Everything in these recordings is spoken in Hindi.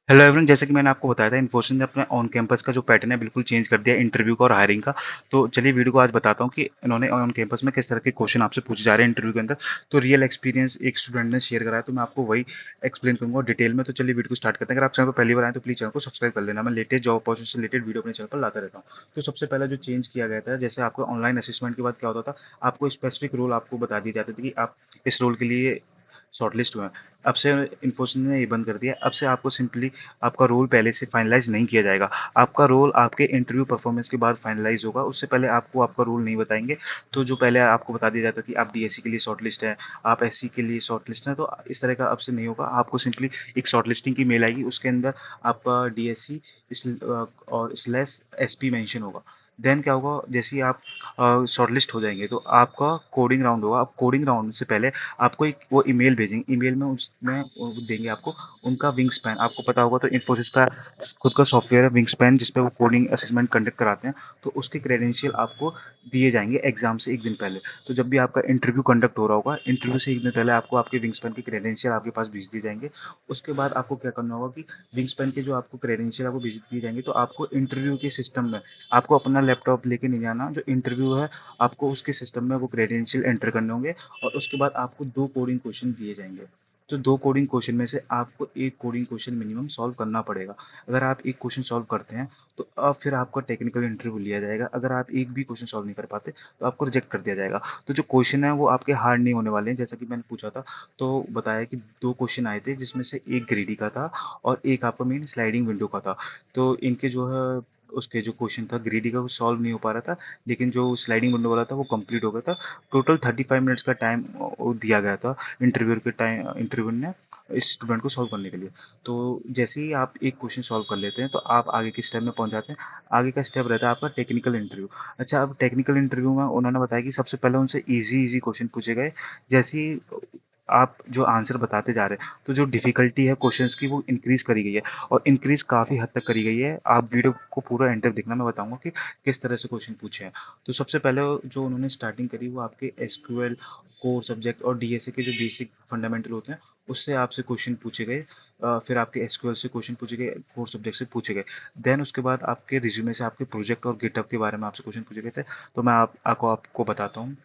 हेलो एवरीवन, जैसे कि मैंने आपको बताया था, इन्फोसिस ने अपने ऑन कैंपस का जो पैटर्न है बिल्कुल चेंज कर दिया है इंटरव्यू का और हायरिंग का। तो चलिए वीडियो को आज बताता हूँ कि इन्होंने ऑन कैंपस में किस तरह के क्वेश्चन आपसे पूछे जा रहे हैं इंटरव्यू के अंदर। तो रियल एक्सपीरियंस एक स्टूडेंट ने शेयर करा है, तो मैं आपको वही एक्सप्लेन करूँगा डिटेल में। तो चलिए वीडियो को स्टार्ट करते हैं। अगर आप चैनल पर पहली बार आए तो प्लीज़ चैनल को सब्सक्राइब कर लेना। मैं लेटेस्ट जॉब अपॉर्चुनिटी से रिलेटेड वीडियो अपने चैनल पर लाता रहता हूँ। तो सबसे पहला जो चेंज किया गया था, जैसे आपको ऑनलाइन असेसमेंट के बाद क्या होता था, आपको स्पेसिफिक रोल आपको बता दिए जाते थे कि आप इस रोल के लिए शॉर्टलिस्ट हुए हैं। अब से इन्फोसिस ने ये बंद कर दिया। अब से आपको सिंपली आपका रोल पहले से फाइनलाइज नहीं किया जाएगा। आपका रोल आपके इंटरव्यू परफॉर्मेंस के बाद फाइनलाइज होगा, उससे पहले आपको आपका रोल नहीं बताएंगे। तो जो पहले आपको बता दिया जाता है कि आप डीएससी के लिए शॉर्टलिस्ट हैं, आप एससी के लिए शॉर्टलिस्ट हैं, तो इस तरह का अब से नहीं होगा। आपको सिंपली एक शॉर्टलिस्टिंग की मेल आएगी, उसके अंदर आपका डीएससी और स्लैश एसपी मेंशन होगा। देन क्या होगा, जैसे ही आप शॉर्टलिस्ट हो जाएंगे तो आपका कोडिंग राउंड होगा। आप कोडिंग राउंड से पहले आपको एक वो ईमेल भेजेंगे। ईमेल में उसमें वो देंगे आपको उनका विंग स्पैन। आपको पता होगा तो इन्फोसिस का खुद का सॉफ्टवेयर है विंग स्पैन, जिसपे वो कोडिंग असेसमेंट कंडक्ट कराते हैं। तो उसके क्रेडेंशियल आपको दिए जाएंगे एग्जाम से एक दिन पहले। तो जब भी आपका इंटरव्यू कंडक्ट हो रहा होगा, इंटरव्यू से एक दिन पहले आपको आपके विंग स्पैन के क्रेडेंशियल आपके पास भेज दिए जाएंगे। उसके बाद आपको क्या करना होगा कि विंग स्पैन के जो आपको क्रेडेंशियल आपको भेज दिए जाएंगे, तो आपको इंटरव्यू के सिस्टम में आपको अपना लैपटॉप लेके नहीं जाना। जो इंटरव्यू है, आपको उसके सिस्टम में वो क्रेडेंशियल एंटर करने होंगे और उसके बाद आपको 2 कोडिंग क्वेश्चन दिए जाएँगे। तो 2 कोडिंग क्वेश्चन में से आपको 1 कोडिंग क्वेश्चन मिनिमम सॉल्व करना पड़ेगा। अगर आप 1 क्वेश्चन सॉल्व करते हैं, तो अब फिर आपका टेक्निकल इंटरव्यू लिया जाएगा। अगर आप एक भी क्वेश्चन सॉल्व नहीं कर पाते, तो आपको रिजेक्ट कर दिया जाएगा। तो जो क्वेश्चन है वो आपके हार्ड नहीं होने वाले हैं, जैसा कि मैंने पूछा था। तो बताया कि 2 क्वेश्चन आए थे, जिसमें से 1 ग्रीडी का था और 1 आपका मेन स्लाइडिंग विंडो का था। तो इनके जो है उसके जो क्वेश्चन था ग्रीडी का, वो सॉल्व नहीं हो पा रहा था, लेकिन जो स्लाइडिंग विंडो वाला था वो कंप्लीट हो गया था। टोटल 35 मिनट्स का टाइम दिया गया था इंटरव्यू ने इस स्टूडेंट को सॉल्व करने के लिए। तो जैसे ही आप एक क्वेश्चन सॉल्व कर लेते हैं, तो आप आगे के स्टेप में पहुंच जाते हैं। आगे का स्टेप रहता है आपका टेक्निकल इंटरव्यू। अच्छा, अब टेक्निकल इंटरव्यू में उन्होंने बताया कि सबसे पहले उनसे इजी इजी क्वेश्चन पूछे गए। जैसे ही आप जो आंसर बताते जा रहे हैं, तो जो डिफ़िकल्टी है क्वेश्चंस की वो इंक्रीज़ करी गई है और इंक्रीज़ काफ़ी हद तक करी गई है। आप वीडियो को पूरा एंड तक देखना, मैं बताऊँगा कि किस तरह से क्वेश्चन पूछे हैं। तो सबसे पहले जो उन्होंने स्टार्टिंग करी वो आपके एसक्यूएल, कोर सब्जेक्ट और डीएसए के जो बेसिक फंडामेंटल होते हैं, उससे आपसे क्वेश्चन पूछे गए। फिर आपके एसक्यूएल से क्वेश्चन पूछे गए, कोर सब्जेक्ट से पूछे गए। देन उसके बाद आपके रिज्यूमे से आपके प्रोजेक्ट और गिटहब के बारे में आपसे क्वेश्चन पूछे गए थे। तो मैं आपको बताता हूँ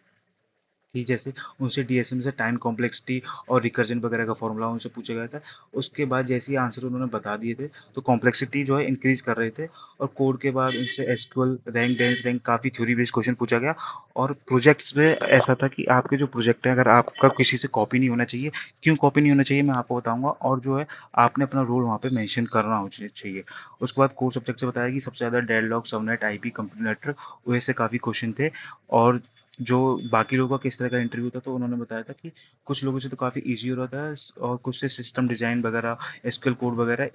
कि जैसे उनसे डीएसएम से टाइम कॉम्प्लेक्सिटी और रिकर्जन वगैरह का फॉर्मूला उनसे पूछा गया था। उसके बाद जैसे ही आंसर उन्होंने बता दिए थे, तो कॉम्प्लेक्सिटी जो है इंक्रीज कर रहे थे। और कोड के बाद उनसे एसक्यूएल, रैंक, डेंस रैंक, काफ़ी थ्योरी बेस्ड क्वेश्चन पूछा गया। और प्रोजेक्ट्स में ऐसा था कि आपके जो प्रोजेक्ट है, अगर आपका किसी से कॉपी नहीं होना चाहिए। क्यों कॉपी नहीं होना चाहिए, मैं आपको बताऊंगा। और जो है, आपने अपना रोल वहाँ पे मेंशन करना हो चाहिए। उसके बाद कोर सब्जेक्ट से बताया कि सबसे ज़्यादा deadlock, subnet, IP, computer network, वैसे काफ़ी क्वेश्चन थे। और जो बाकी लोगों का किस तरह का इंटरव्यू था, तो उन्होंने बताया था कि कुछ लोगों से तो काफ़ी ईजी हो रहा था और कुछ से सिस्टम डिज़ाइन वगैरह, एसक्यूएल कोड वगैरह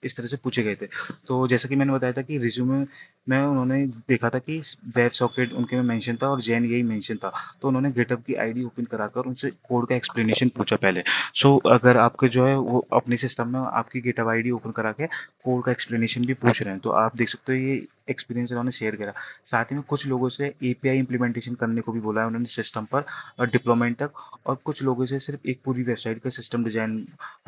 इस तरह से पूछे गए थे। तो जैसा कि मैंने बताया था कि रिज्यूमे में उन्होंने देखा था कि वेब सॉकेट उनके में मेंशन था और जैन यही मेंशन था। तो उन्होंने गिटहब की आईडी ओपन कराकर उनसे कोड का एक्सप्लेनेशन पूछा पहले। सो अगर आपके जो है वो अपने सिस्टम में आपकी गिटहब आईडी ओपन करा के कोड का एक्सप्लेनेशन भी पूछ रहे हैं, तो आप देख सकते हो ये एक्सपीरियंस उन्होंने शेयर करा। साथ ही में कुछ लोगों से एपीआई इंप्लीमेंटेशन करने को भी बोला है उन्होंने सिस्टम पर, और डिप्लॉयमेंट तक। और कुछ लोगों से सिर्फ एक पूरी वेबसाइट का सिस्टम डिजाइन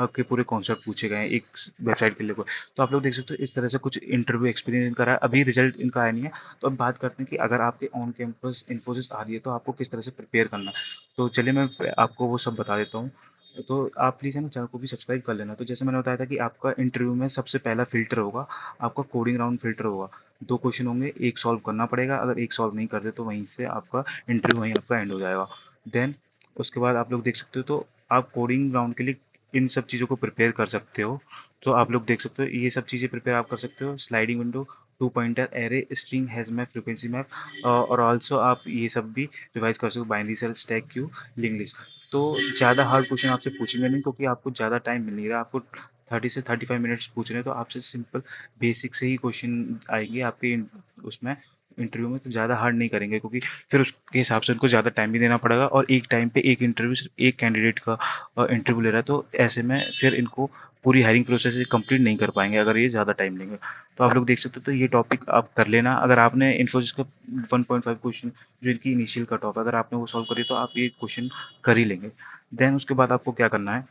के पूरे कॉन्सेप्ट पूछे गए हैं एक वेबसाइट के लिए कोई। तो आप लोग देख सकते हो इस तरह से कुछ इंटरव्यू एक्सपीरियंस इनका रहा है। अभी रिजल्ट इनका आया नहीं है। तो अब बात करते हैं कि अगर आपके ऑन कैंपस इन्फोसिस आ रही है, तो आपको किस तरह से प्रिपेयर करना है। तो चलिए मैं आपको वो सब बता देता हूँ। तो आप प्लीज़ है ना चैनल को भी सब्सक्राइब कर लेना। तो जैसे मैंने बताया था कि आपका इंटरव्यू में सबसे पहला फ़िल्टर होगा, आपका कोडिंग राउंड फ़िल्टर होगा। 2 क्वेश्चन होंगे, 1 सॉल्व करना पड़ेगा। अगर 1 सॉल्व नहीं करते, तो वहीं से आपका इंटरव्यू वहीं आपका एंड हो जाएगा। देन उसके बाद आप लोग देख सकते हो, तो आप कोडिंग राउंड के लिए इन सब चीज़ों को प्रिपेयर कर सकते हो। तो आप लोग देख सकते हो ये सब चीज़ें प्रिपेयर आप कर सकते हो। Sliding window, 2 pointer array, string, hash map, frequency map, और ऑल्सो आप ये सब भी रिवाइज़ कर सकते हो। Binary search, stack queue, linked list. तो ज़्यादा हार्ड क्वेश्चन आपसे पूछेंगे नहीं, क्योंकि आपको ज़्यादा टाइम मिल नहीं रहा। आपको 30 से 35 मिनट्स पूछ रहे हैं, तो आपसे सिंपल बेसिक से ही क्वेश्चन आएंगे आपके उसमें इंटरव्यू में। तो ज़्यादा हार्ड नहीं करेंगे, क्योंकि फिर उसके हिसाब से उनको ज़्यादा टाइम भी देना पड़ेगा। और एक टाइम पे एक इंटरव्यू, सिर्फ एक कैंडिडेट का इंटरव्यू ले रहा है, तो ऐसे में फिर इनको पूरी हायरिंग प्रोसेस कंप्लीट नहीं कर पाएंगे अगर ये ज़्यादा टाइम लेंगे। तो आप लोग देख सकते हो, तो ये टॉपिक आप कर लेना। अगर आपने इन्फोसिस का 1.5 क्वेश्चन, जो इनकी इनिशियल कट ऑफ है, अगर आपने वो सॉल्व करी, तो आप ये क्वेश्चन कर ही लेंगे। देन उसके बाद आपको क्या करना है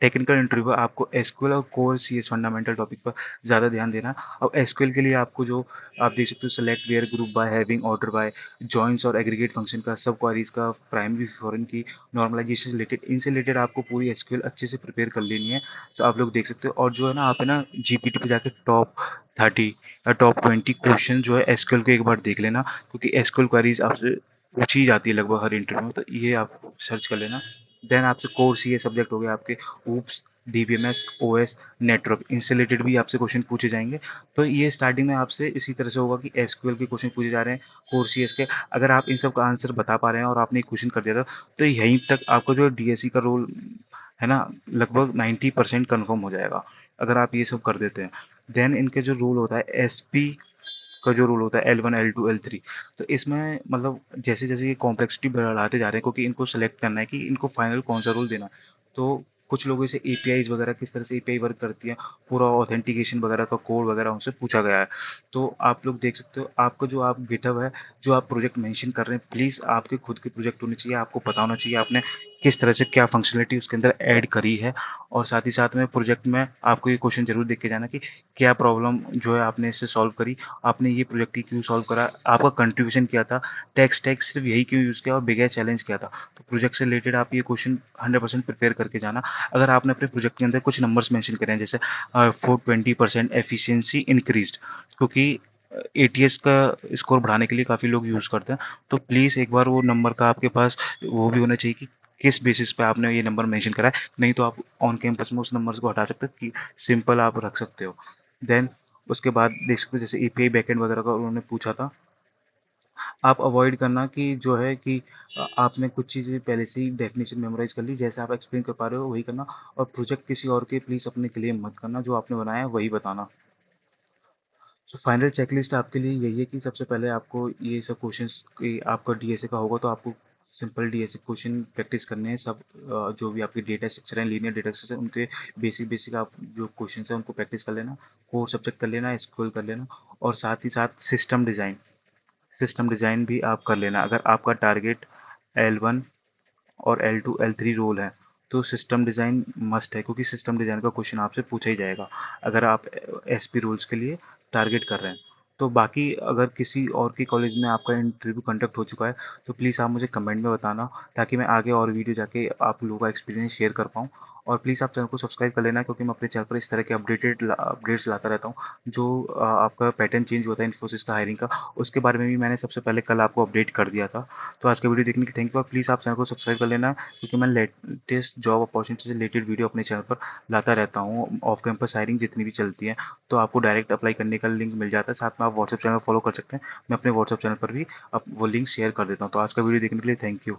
टेक्निकल इंटरव्यू आपको एसक्यूएल और कोर सीएस फंडामेंटल टॉपिक पर ज़्यादा ध्यान देना। अब एसक्यूएल के लिए आपको जो आप देख सकते हो, select where group by having order by, joins और एग्रीगेट फंक्शन का, सब क्वारीज का, primary foreign key, normalisation related, इनसे रिलेटेड आपको पूरी एसक्यूएल अच्छे से प्रिपेयर कर लेनी है। तो आप लोग देख सकते हो। और जो है ना, आप है ना जीपीटी पे जाके टॉप 30 या टॉप 20 क्वेश्चन जो है एसक्यूएल के एक बार देख लेना, क्योंकि एसक्यूएल क्वारीज आपसे पूछी जाती है लगभग हर इंटरव्यू में, तो ये आप सर्च कर लेना। देन आपसे कोर सी ए सब्जेक्ट हो गया आपके, ऊप्स, डीबीएमएस, ओएस, नेटवर्क, इनसे रिलेटेड भी आपसे क्वेश्चन पूछे जाएंगे। तो ये स्टार्टिंग में आपसे इसी तरह से होगा कि एसक्यूएल के क्वेश्चन पूछे जा रहे हैं, कोर सी एस के। अगर आप इन सब का आंसर बता पा रहे हैं और आपने क्वेश्चन कर दिया था, तो यहीं तक आपको जो डीएससी का रोल है ना, लगभग 90% कन्फर्म हो जाएगा, अगर आप ये सब कर देते हैं। देन इनके जो रूल होता है, एसपी का जो रूल होता है, L1, L2, L3, तो इसमें मतलब जैसे जैसे ये कॉम्प्लेक्सिटी बढ़ाते जा रहे हैं, क्योंकि इनको सेलेक्ट करना है कि इनको फाइनल कौन सा रोल देना है। तो कुछ लोगों से एपीआईज वगैरह, किस तरह से एपीआई वर्क करती है, पूरा ऑथेंटिकेशन वगैरह का कोड वगैरह उनसे पूछा गया है। तो आप लोग देख सकते हो, आपका जो आप गिटहब है, जो आप प्रोजेक्ट मेंशन कर रहे हैं, प्लीज़ आपके खुद के प्रोजेक्ट होने चाहिए, आपको पता होना चाहिए आपने किस तरह से क्या फंक्शनलिटी उसके अंदर ऐड करी है। और साथ ही साथ में प्रोजेक्ट में आपको ये क्वेश्चन जरूर देख के जाना कि क्या प्रॉब्लम जो है आपने इससे सॉल्व करी, आपने ये प्रोजेक्ट ही क्यों सॉल्व करा, आपका कंट्रीब्यूशन क्या था, टैक्स टैक्स सिर्फ यही क्यों यूज़ किया, और बिगेस्ट चैलेंज क्या था। तो प्रोजेक्ट से रिलेटेड आप ये क्वेश्चन 100% प्रिपेयर करके जाना। अगर आपने अपने प्रोजेक्ट के अंदर कुछ नंबर्स मेंशन करे हैं, जैसे फॉर 20% एफिशिएंसी इंक्रीज्ड, क्योंकि एटीएस का स्कोर बढ़ाने के लिए काफ़ी लोग यूज़ करते हैं, तो प्लीज़ एक बार वो नंबर का आपके पास वो भी होना चाहिए कि किस बेसिस पे आपने ये नंबर मेंशन करा है। नहीं तो आप ऑन कैंपस में उस नंबर को हटा सकते हो, कि सिंपल आप रख सकते हो। देन उसके बाद देख सकते हो, जैसे एपीआई बैकएंड वगैरह का उन्होंने पूछा था, आप अवॉइड करना कि जो है कि आपने कुछ चीज़ें पहले से ही डेफिनेशन मेमोराइज कर ली, जैसे आप एक्सप्लेन कर पा रहे हो वही करना। और प्रोजेक्ट किसी और के प्लीज़ अपने क्लेम मत करना, जो आपने बनाया है वही बताना। सो फाइनल चेकलिस्ट आपके लिए यही है कि सबसे पहले आपको ये सब क्वेश्चंस की, आपका डीएसए का होगा तो आपको सिंपल डीएसए क्वेश्चन प्रैक्टिस करने हैं सब। जो भी आपके डेटा स्ट्रक्चर हैं, लीनियर डेटा स्ट्रक्चर, उनके बेसिक बेसिक आप जो क्वेश्चन हैं उनको प्रैक्टिस कर लेना, कोर सब्जेक्ट कर लेना, एसक्यूएल कर लेना। और साथ ही साथ सिस्टम डिज़ाइन भी आप कर लेना। अगर आपका टारगेट L1 और L2, L3 रोल है, तो सिस्टम डिज़ाइन मस्ट है, क्योंकि सिस्टम डिज़ाइन का क्वेश्चन आपसे पूछा ही जाएगा अगर आप एसपी रोल्स के लिए टारगेट कर रहे हैं। तो बाकी अगर किसी और के कॉलेज में आपका इंटरव्यू कंडक्ट हो चुका है, तो प्लीज़ आप मुझे कमेंट में बताना, ताकि मैं आगे और वीडियो जाके आप लोगों का एक्सपीरियंस शेयर कर पाऊँ। और प्लीज़ आप चैनल को सब्सक्राइब कर लेना, क्योंकि मैं अपने चैनल पर इस तरह के अपडेट्स लाता रहता हूँ। जो आपका पैटर्न चेंज होता है इन्फोसिस का हायरिंग का, उसके बारे में भी मैंने सबसे पहले कल आपको अपडेट कर दिया था। तो आज का वीडियो देखने के लिए थैंक यू। और प्लीज़ आप चैनल को सब्सक्राइब कर लेना, क्योंकि मैं लेटेस्ट जॉब अपॉर्चुनिटी से रिलेटेड वीडियो अपने चैनल पर लाता रहता हूँ। ऑफ कैंपस हायरिंग जितनी भी चलती है, तो आपको डायरेक्ट अप्लाई करने का लिंक मिल जाता है। साथ में आप व्हाट्सएप चैनल फॉलो कर सकते हैं, मैं अपने व्हाट्सएप चैनल पर भी अब वो लिंक शेयर कर देता हूँ। तो आज का वीडियो देखने के लिए थैंक यू।